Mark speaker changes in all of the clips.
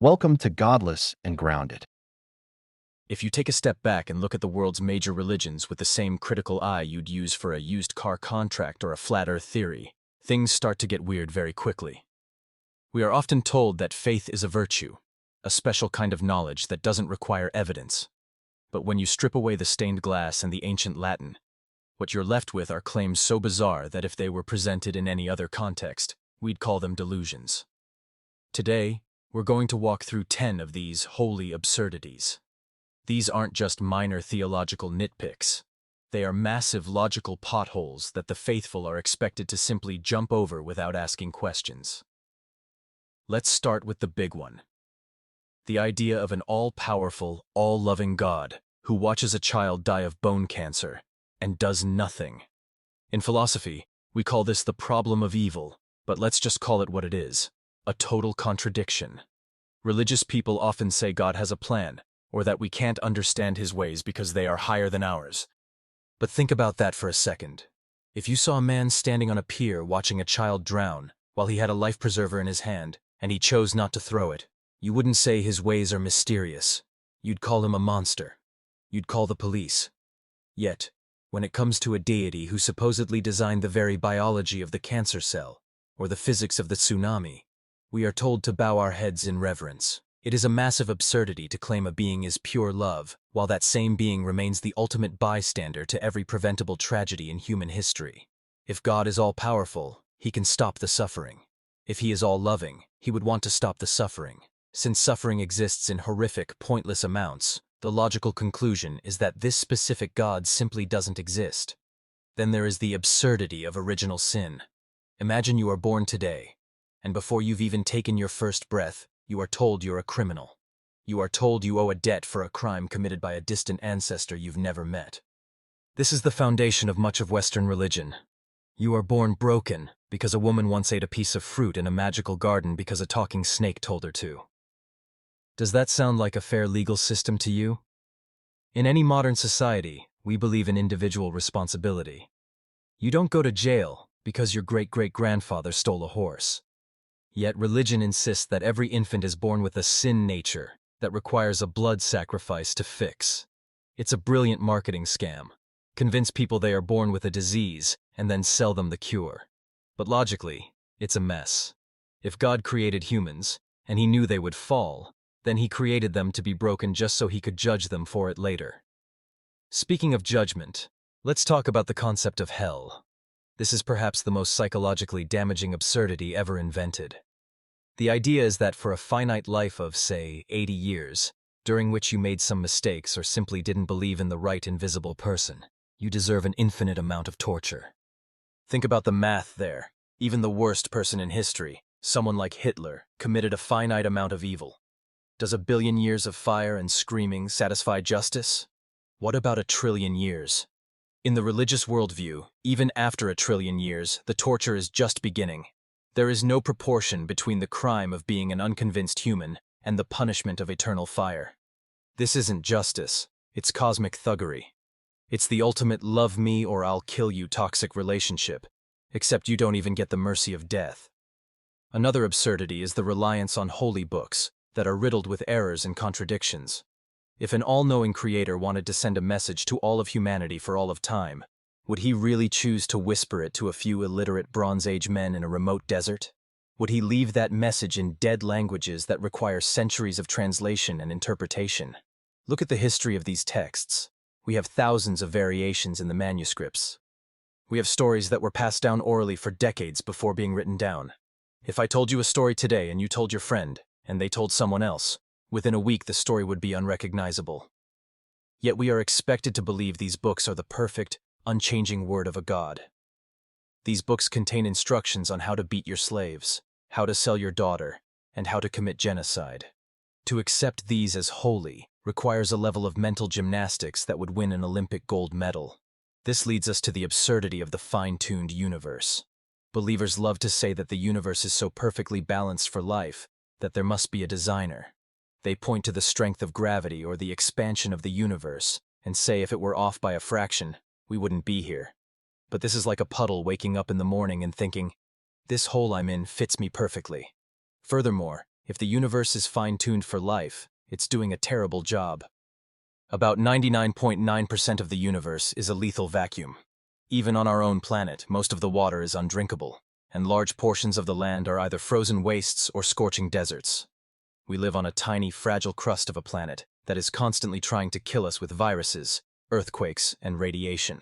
Speaker 1: Welcome to Godless and Grounded.
Speaker 2: If you take a step back and look at the world's major religions with the same critical eye you'd use for a used car contract or a flat earth theory, things start to get weird very quickly. We are often told that faith is a virtue, a special kind of knowledge that doesn't require evidence. But when you strip away the stained glass and the ancient Latin, what you're left with are claims so bizarre that if they were presented in any other context, we'd call them delusions. Today, we're going to walk through 10 of these holy absurdities. These aren't just minor theological nitpicks. They are massive logical potholes that the faithful are expected to simply jump over without asking questions. Let's start with the big one. The idea of an all-powerful, all-loving God who watches a child die of bone cancer and does nothing. In philosophy, we call this the problem of evil, but let's just call it what it is: a total contradiction. Religious people often say God has a plan, or that we can't understand his ways because they are higher than ours. But think about that for a second. If you saw a man standing on a pier watching a child drown while he had a life preserver in his hand and he chose not to throw it, you wouldn't say his ways are mysterious. You'd call him a monster. You'd call the police. Yet, when it comes to a deity who supposedly designed the very biology of the cancer cell or the physics of the tsunami, we are told to bow our heads in reverence. It is a massive absurdity to claim a being is pure love, while that same being remains the ultimate bystander to every preventable tragedy in human history. If God is all-powerful, he can stop the suffering. If he is all-loving, he would want to stop the suffering. Since suffering exists in horrific, pointless amounts, the logical conclusion is that this specific God simply doesn't exist. Then there is the absurdity of original sin. Imagine you are born today, and before you've even taken your first breath, you are told you're a criminal. You are told you owe a debt for a crime committed by a distant ancestor you've never met. This is the foundation of much of Western religion. You are born broken because a woman once ate a piece of fruit in a magical garden because a talking snake told her to. Does that sound like a fair legal system to you? In any modern society, we believe in individual responsibility. You don't go to jail because your great-great-grandfather stole a horse. Yet religion insists that every infant is born with a sin nature that requires a blood sacrifice to fix. It's a brilliant marketing scam. Convince people they are born with a disease and then sell them the cure. But logically, it's a mess. If God created humans, and he knew they would fall, then he created them to be broken just so he could judge them for it later. Speaking of judgment, let's talk about the concept of hell. This is perhaps the most psychologically damaging absurdity ever invented. The idea is that for a finite life of, say, 80 years, during which you made some mistakes or simply didn't believe in the right invisible person, you deserve an infinite amount of torture. Think about the math there. Even the worst person in history, someone like Hitler, committed a finite amount of evil. Does a billion years of fire and screaming satisfy justice? What about a trillion years? In the religious worldview, even after a trillion years, the torture is just beginning. There is no proportion between the crime of being an unconvinced human and the punishment of eternal fire. This isn't justice, it's cosmic thuggery. It's the ultimate love me or I'll kill you toxic relationship, except you don't even get the mercy of death. Another absurdity is the reliance on holy books that are riddled with errors and contradictions. If an all-knowing creator wanted to send a message to all of humanity for all of time, would he really choose to whisper it to a few illiterate Bronze Age men in a remote desert? Would he leave that message in dead languages that require centuries of translation and interpretation? Look at the history of these texts. We have thousands of variations in the manuscripts. We have stories that were passed down orally for decades before being written down. If I told you a story today and you told your friend, and they told someone else, within a week the story would be unrecognizable. Yet we are expected to believe these books are the perfect, unchanging word of a God. These books contain instructions on how to beat your slaves, how to sell your daughter, and how to commit genocide. To accept these as holy requires a level of mental gymnastics that would win an Olympic gold medal. This leads us to the absurdity of the fine-tuned universe. Believers love to say that the universe is so perfectly balanced for life that there must be a designer. They point to the strength of gravity or the expansion of the universe and say if it were off by a fraction, we wouldn't be here. But this is like a puddle waking up in the morning and thinking, this hole I'm in fits me perfectly. Furthermore, If the universe is fine-tuned for life, it's doing a terrible job. About 99.9% of the universe is a lethal vacuum. Even on our own planet, most of the water is undrinkable, and large portions of the land are either frozen wastes or scorching deserts. We live on a tiny, fragile crust of a planet that is constantly trying to kill us with viruses, earthquakes, and radiation.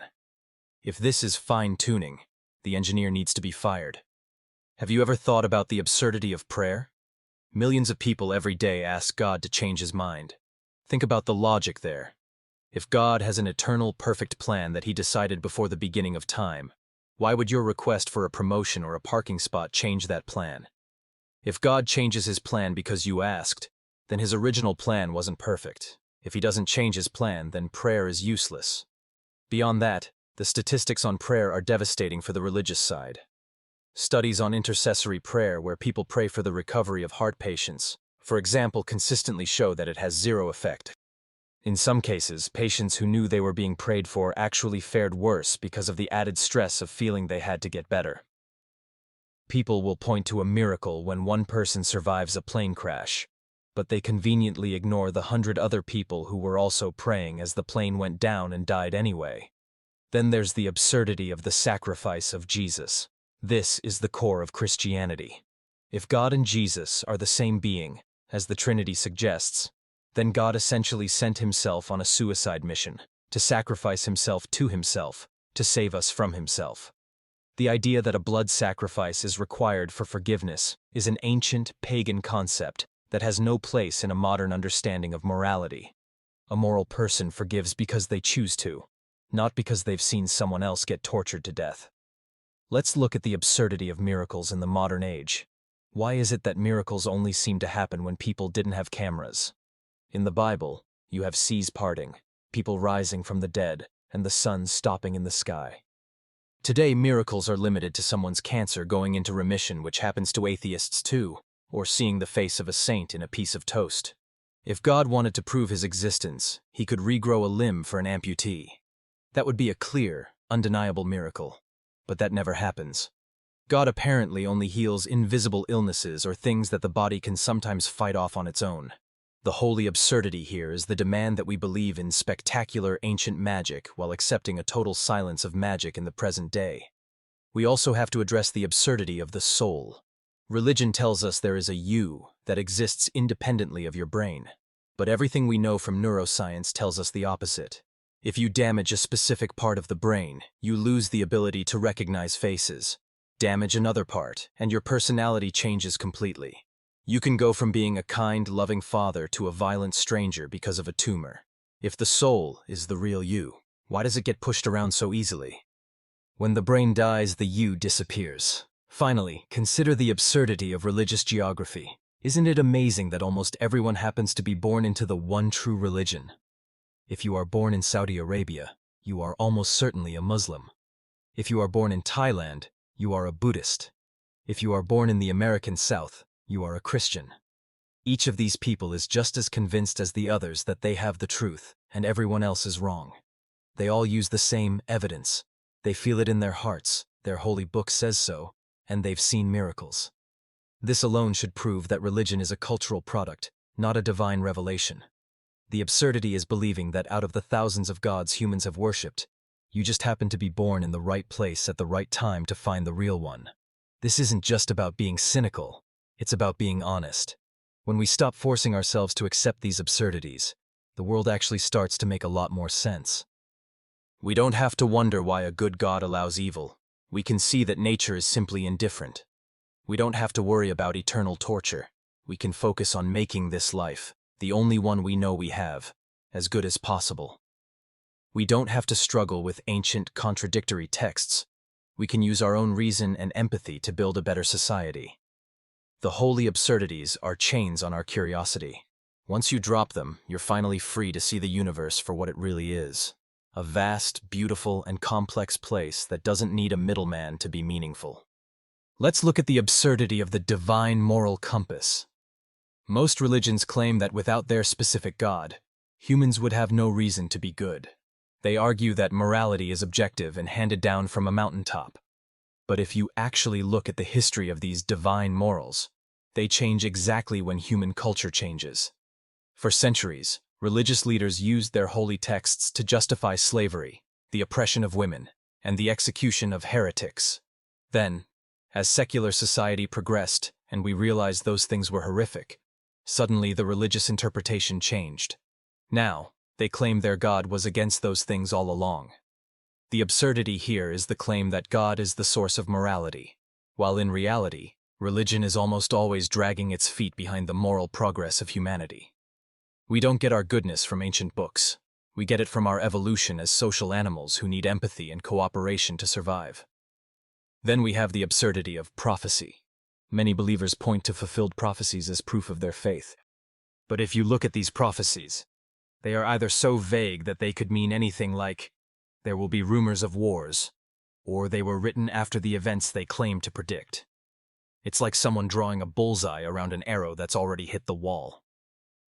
Speaker 2: If this is fine-tuning, the engineer needs to be fired. Have you ever thought about the absurdity of prayer? Millions of people every day ask God to change his mind. Think about the logic there. If God has an eternal, perfect plan that he decided before the beginning of time, why would your request for a promotion or a parking spot change that plan? If God changes his plan because you asked, then his original plan wasn't perfect. If he doesn't change his plan, then prayer is useless. Beyond that, the statistics on prayer are devastating for the religious side. Studies on intercessory prayer, where people pray for the recovery of heart patients, for example, consistently show that it has zero effect. In some cases, patients who knew they were being prayed for actually fared worse because of the added stress of feeling they had to get better. People will point to a miracle when one person survives a plane crash, but they conveniently ignore the 100 other people who were also praying as the plane went down and died anyway. Then there's the absurdity of the sacrifice of Jesus. This is the core of Christianity. If God and Jesus are the same being, as the Trinity suggests, then God essentially sent himself on a suicide mission, to sacrifice himself to himself, to save us from himself. The idea that a blood sacrifice is required for forgiveness is an ancient, pagan concept that has no place in a modern understanding of morality. A moral person forgives because they choose to, not because they've seen someone else get tortured to death. Let's look at the absurdity of miracles in the modern age. Why is it that miracles only seem to happen when people didn't have cameras? In the Bible, you have seas parting, people rising from the dead, and the sun stopping in the sky. Today, miracles are limited to someone's cancer going into remission, which happens to atheists too, or seeing the face of a saint in a piece of toast. If God wanted to prove his existence, he could regrow a limb for an amputee. That would be a clear, undeniable miracle. But that never happens. God apparently only heals invisible illnesses or things that the body can sometimes fight off on its own. The holy absurdity here is the demand that we believe in spectacular ancient magic while accepting a total silence of magic in the present day. We also have to address the absurdity of the soul. Religion tells us there is a you that exists independently of your brain. But everything we know from neuroscience tells us the opposite. If you damage a specific part of the brain, you lose the ability to recognize faces. Damage another part, and your personality changes completely. You can go from being a kind, loving father to a violent stranger because of a tumor. If the soul is the real you, why does it get pushed around so easily? When the brain dies, the you disappears. Finally, consider the absurdity of religious geography. Isn't it amazing that almost everyone happens to be born into the one true religion? If you are born in Saudi Arabia, you are almost certainly a Muslim. If you are born in Thailand, you are a Buddhist. If you are born in the American South, you are a Christian. Each of these people is just as convinced as the others that they have the truth, and everyone else is wrong. They all use the same evidence. They feel it in their hearts, their holy book says so, and they've seen miracles. This alone should prove that religion is a cultural product, not a divine revelation. The absurdity is believing that out of the thousands of gods humans have worshipped, you just happen to be born in the right place at the right time to find the real one. This isn't just about being cynical. It's about being honest. When we stop forcing ourselves to accept these absurdities, the world actually starts to make a lot more sense. We don't have to wonder why a good God allows evil. We can see that nature is simply indifferent. We don't have to worry about eternal torture. We can focus on making this life, the only one we know we have, as good as possible. We don't have to struggle with ancient, contradictory texts. We can use our own reason and empathy to build a better society. The holy absurdities are chains on our curiosity. Once you drop them, you're finally free to see the universe for what it really is. A vast, beautiful, and complex place that doesn't need a middleman to be meaningful. Let's look at the absurdity of the divine moral compass. Most religions claim that without their specific God, humans would have no reason to be good. They argue that morality is objective and handed down from a mountaintop. But if you actually look at the history of these divine morals, They change exactly when human culture changes. For centuries, religious leaders used their holy texts to justify slavery, the oppression of women, and the execution of heretics. Then, as secular society progressed and we realized those things were horrific, suddenly the religious interpretation changed. Now, they claim their God was against those things all along. The absurdity here is the claim that God is the source of morality, while in reality, religion is almost always dragging its feet behind the moral progress of humanity. We don't get our goodness from ancient books. We get it from our evolution as social animals who need empathy and cooperation to survive. Then we have the absurdity of prophecy. Many believers point to fulfilled prophecies as proof of their faith. But if you look at these prophecies, they are either so vague that they could mean anything like, there will be rumors of wars, or they were written after the events they claim to predict. It's like someone drawing a bullseye around an arrow that's already hit the wall.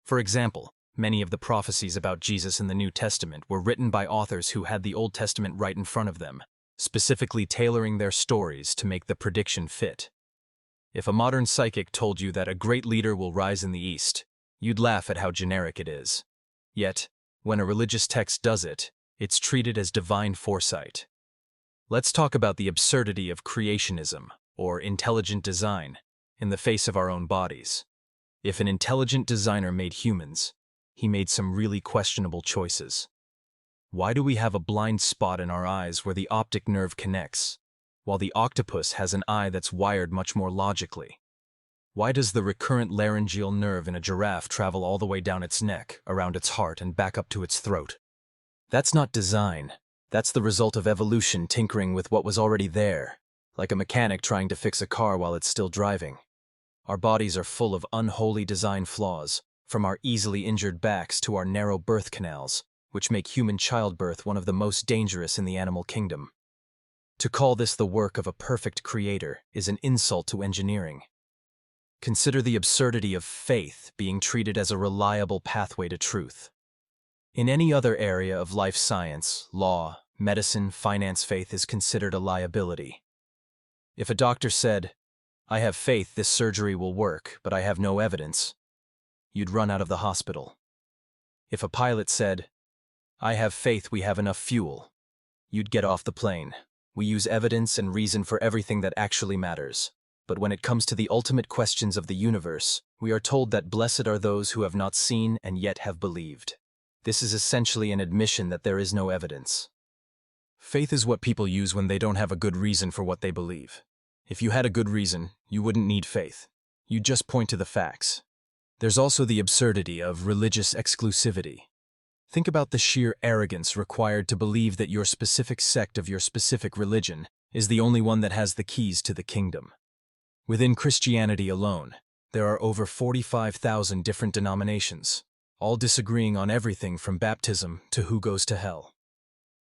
Speaker 2: For example, many of the prophecies about Jesus in the New Testament were written by authors who had the Old Testament right in front of them, specifically tailoring their stories to make the prediction fit. If a modern psychic told you that a great leader will rise in the East, you'd laugh at how generic it is. Yet, when a religious text does it, it's treated as divine foresight. Let's talk about the absurdity of creationism, or intelligent design, in the face of our own bodies. If an intelligent designer made humans, he made some really questionable choices. Why do we have a blind spot in our eyes where the optic nerve connects, while the octopus has an eye that's wired much more logically? Why does the recurrent laryngeal nerve in a giraffe travel all the way down its neck, around its heart, and back up to its throat? That's not design. That's the result of evolution tinkering with what was already there, like a mechanic trying to fix a car while it's still driving. Our bodies are full of unholy design flaws, from our easily injured backs to our narrow birth canals, which make human childbirth one of the most dangerous in the animal kingdom. To call this the work of a perfect creator is an insult to engineering. Consider the absurdity of faith being treated as a reliable pathway to truth. In any other area of life science, law, medicine, finance, faith is considered a liability. If a doctor said, "I have faith this surgery will work, but I have no evidence," you'd run out of the hospital. If a pilot said, "I have faith we have enough fuel," you'd get off the plane. We use evidence and reason for everything that actually matters. But when it comes to the ultimate questions of the universe, we are told that blessed are those who have not seen and yet have believed. This is essentially an admission that there is no evidence. Faith is what people use when they don't have a good reason for what they believe. If you had a good reason, you wouldn't need faith. You'd just point to the facts. There's also the absurdity of religious exclusivity. Think about the sheer arrogance required to believe that your specific sect of your specific religion is the only one that has the keys to the kingdom. Within Christianity alone, there are over 45,000 different denominations, all disagreeing on everything from baptism to who goes to hell.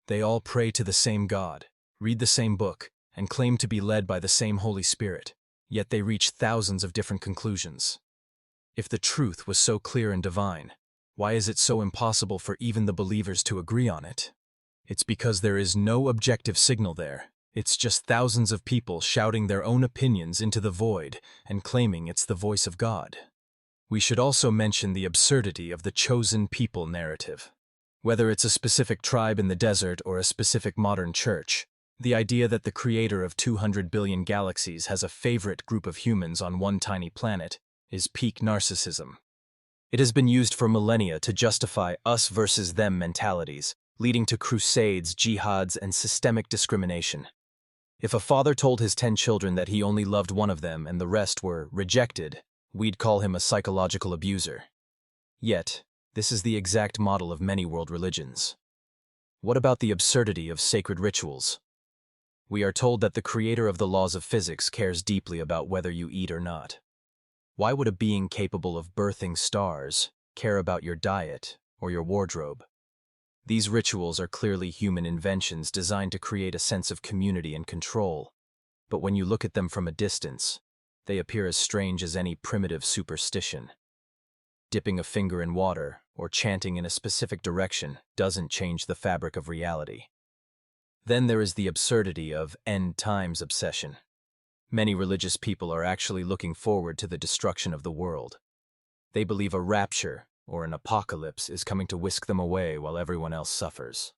Speaker 2: They all pray to the same God, read the same book, and claim to be led by the same Holy Spirit, yet they reach thousands of different conclusions. If the truth was so clear and divine, why is it so impossible for even the believers to agree on it? It's because there is no objective signal there. It's just thousands of people shouting their own opinions into the void and claiming it's the voice of God. We should also mention the absurdity of the chosen people narrative. Whether it's a specific tribe in the desert or a specific modern church, the idea that the creator of 200 billion galaxies has a favorite group of humans on one tiny planet is peak narcissism. It has been used for millennia to justify us versus them mentalities, leading to crusades, jihads, and systemic discrimination. If a father told his 10 children that he only loved one of them and the rest were rejected, we'd call him a psychological abuser. Yet, this is the exact model of many world religions. What about the absurdity of sacred rituals? We are told that the creator of the laws of physics cares deeply about whether you eat or not. Why would a being capable of birthing stars care about your diet or your wardrobe? These rituals are clearly human inventions designed to create a sense of community and control, but when you look at them from a distance, they appear as strange as any primitive superstition. Dipping a finger in water or chanting in a specific direction doesn't change the fabric of reality. Then there is the absurdity of end times obsession. Many religious people are actually looking forward to the destruction of the world. They believe a rapture, or an apocalypse, is coming to whisk them away while everyone else suffers.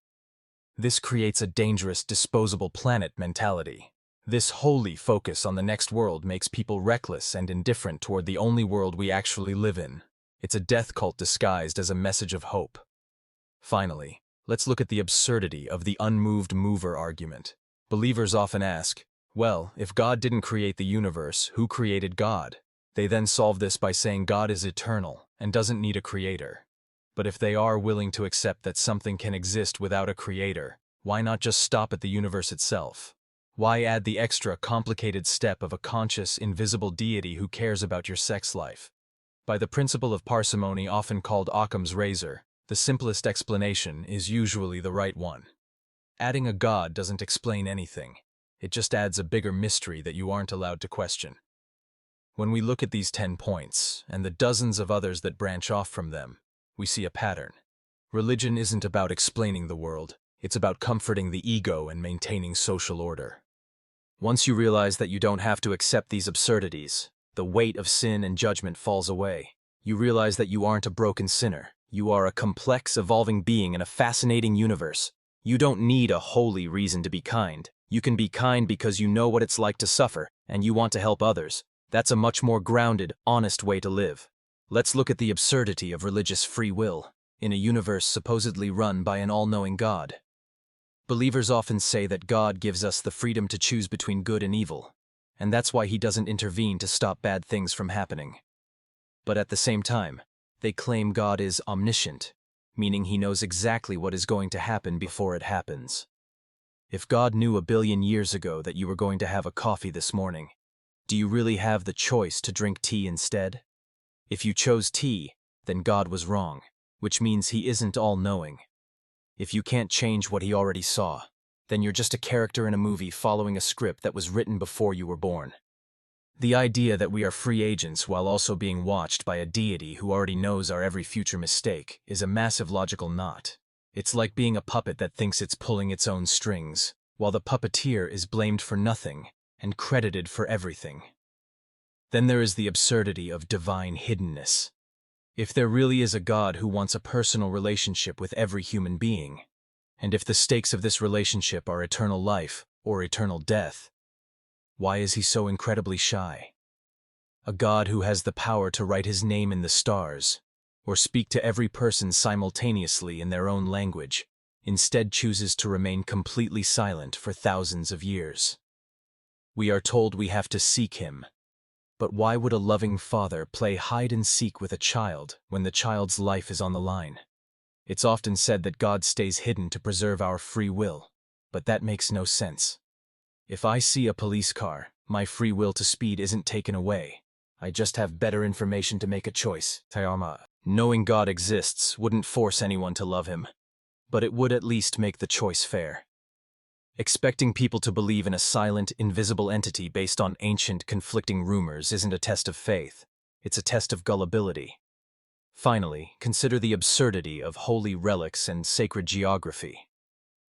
Speaker 2: This creates a dangerous, disposable planet mentality. This holy focus on the next world makes people reckless and indifferent toward the only world we actually live in. It's a death cult disguised as a message of hope. Finally, let's look at the absurdity of the unmoved mover argument. Believers often ask, well, if God didn't create the universe, who created God? They then solve this by saying God is eternal and doesn't need a creator. But if they are willing to accept that something can exist without a creator, why not just stop at the universe itself? Why add the extra complicated step of a conscious, invisible deity who cares about your sex life? By the principle of parsimony, often called Occam's razor, the simplest explanation is usually the right one. Adding a god doesn't explain anything. It just adds a bigger mystery that you aren't allowed to question. When we look at these 10 points, and the dozens of others that branch off from them, we see a pattern. Religion isn't about explaining the world, it's about comforting the ego and maintaining social order. Once you realize that you don't have to accept these absurdities, the weight of sin and judgment falls away. You realize that you aren't a broken sinner. You are a complex, evolving being in a fascinating universe. You don't need a holy reason to be kind. You can be kind because you know what it's like to suffer, and you want to help others. That's a much more grounded, honest way to live. Let's look at the absurdity of religious free will in a universe supposedly run by an all-knowing God. Believers often say that God gives us the freedom to choose between good and evil, and that's why he doesn't intervene to stop bad things from happening. But at the same time, they claim God is omniscient, meaning he knows exactly what is going to happen before it happens. If God knew a billion years ago that you were going to have a coffee this morning, do you really have the choice to drink tea instead? If you chose tea, then God was wrong, which means he isn't all-knowing. If you can't change what he already saw, then you're just a character in a movie following a script that was written before you were born. The idea that we are free agents while also being watched by a deity who already knows our every future mistake is a massive logical knot. It's like being a puppet that thinks it's pulling its own strings, while the puppeteer is blamed for nothing and credited for everything. Then there is the absurdity of divine hiddenness. If there really is a God who wants a personal relationship with every human being, and if the stakes of this relationship are eternal life or eternal death, why is he so incredibly shy? A God who has the power to write his name in the stars, or speak to every person simultaneously in their own language, instead chooses to remain completely silent for thousands of years. We are told we have to seek him. But why would a loving father play hide and seek with a child when the child's life is on the line? It's often said that God stays hidden to preserve our free will, but that makes no sense. If I see a police car, my free will to speed isn't taken away. I just have better information to make a choice. Knowing God exists wouldn't force anyone to love him, but it would at least make the choice fair. Expecting people to believe in a silent, invisible entity based on ancient, conflicting rumors isn't a test of faith. It's a test of gullibility. Finally, consider the absurdity of holy relics and sacred geography.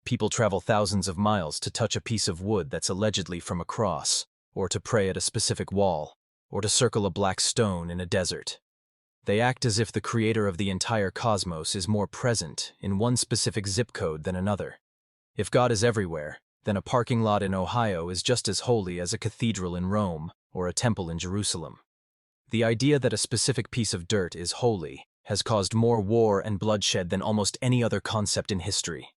Speaker 2: People travel thousands of miles to touch a piece of wood that's allegedly from a cross, or to pray at a specific wall, or to circle a black stone in a desert. They act as if the creator of the entire cosmos is more present in one specific zip code than another. If God is everywhere, then a parking lot in Ohio is just as holy as a cathedral in Rome or a temple in Jerusalem. The idea that a specific piece of dirt is holy has caused more war and bloodshed than almost any other concept in history.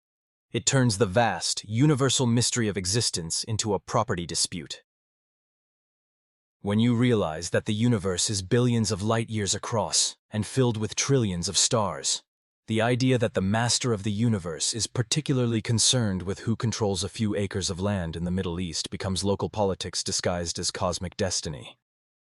Speaker 2: It turns the vast, universal mystery of existence into a property dispute. When you realize that the universe is billions of light years across and filled with trillions of stars, the idea that the master of the universe is particularly concerned with who controls a few acres of land in the Middle East becomes local politics disguised as cosmic destiny.